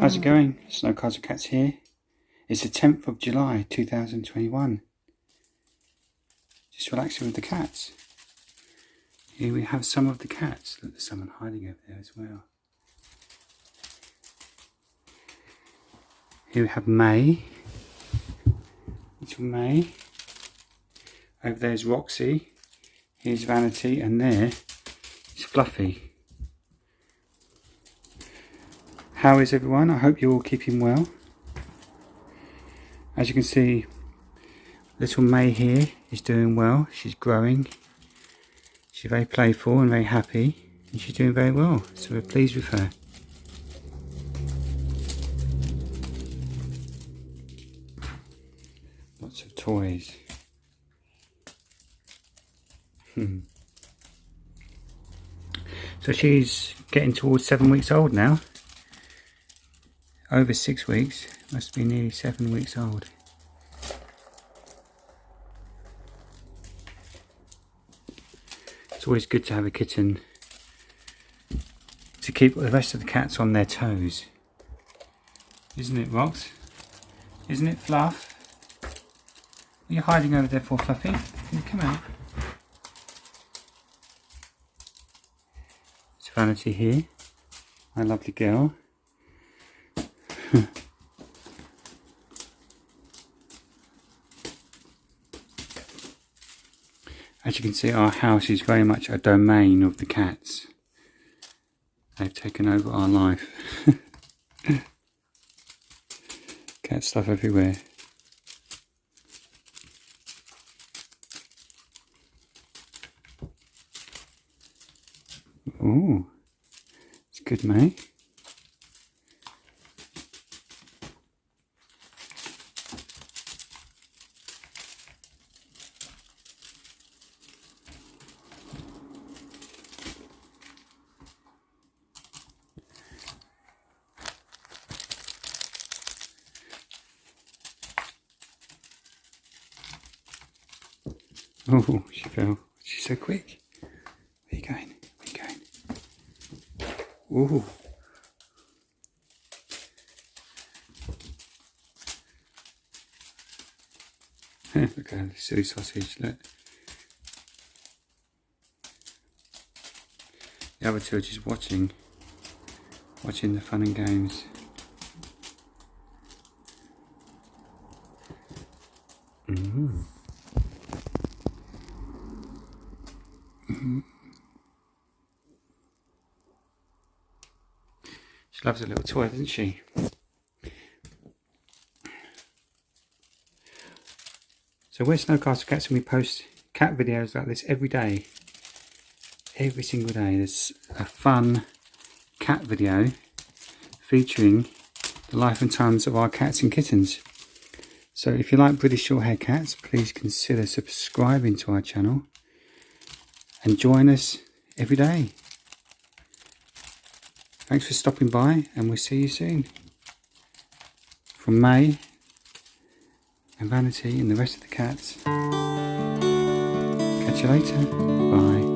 How's it going? Snow Cars and Cats here. It's the 10th of July 2021. Just relaxing with the cats. Here we have some of the cats. Look, there's someone hiding over there as well. Here we have May. Little May. Over there's Roxy. Here's Vanity, and there is Fluffy. How is everyone? I hope you're all keeping well. As you can see, little May here is doing well. She's growing. She's very playful and very happy, and she's doing very well, so we're pleased with her. Lots of toys. So she's getting towards 7 weeks old now. Over 6 weeks, must be nearly 7 weeks old. It's always good to have a kitten to keep the rest of the cats on their toes. Isn't it, Rox? Isn't it, Fluff? What are you hiding over there for, Fluffy? Can you come out? It's Vanity here, my lovely girl. As you can see, our house is very much a domain of the cats. They've taken over our life. Cat stuff everywhere. Oh, it's good, mate. Oh, she fell. She's so quick. Where are you going? Where are you going? Ooh. Look at the silly sausage, look. The other two are just watching the fun and games. She loves a little toy, doesn't she? So we're Snow Cars and Cats, and we post cat videos like this every day. Every single day there's a fun cat video featuring the life and times of our cats and kittens. So if you like British Shorthair cats, please consider subscribing to our channel and join us every day. Thanks for stopping by, and we'll see you soon. From May and Vanity and the rest of the cats. Catch you later. Bye.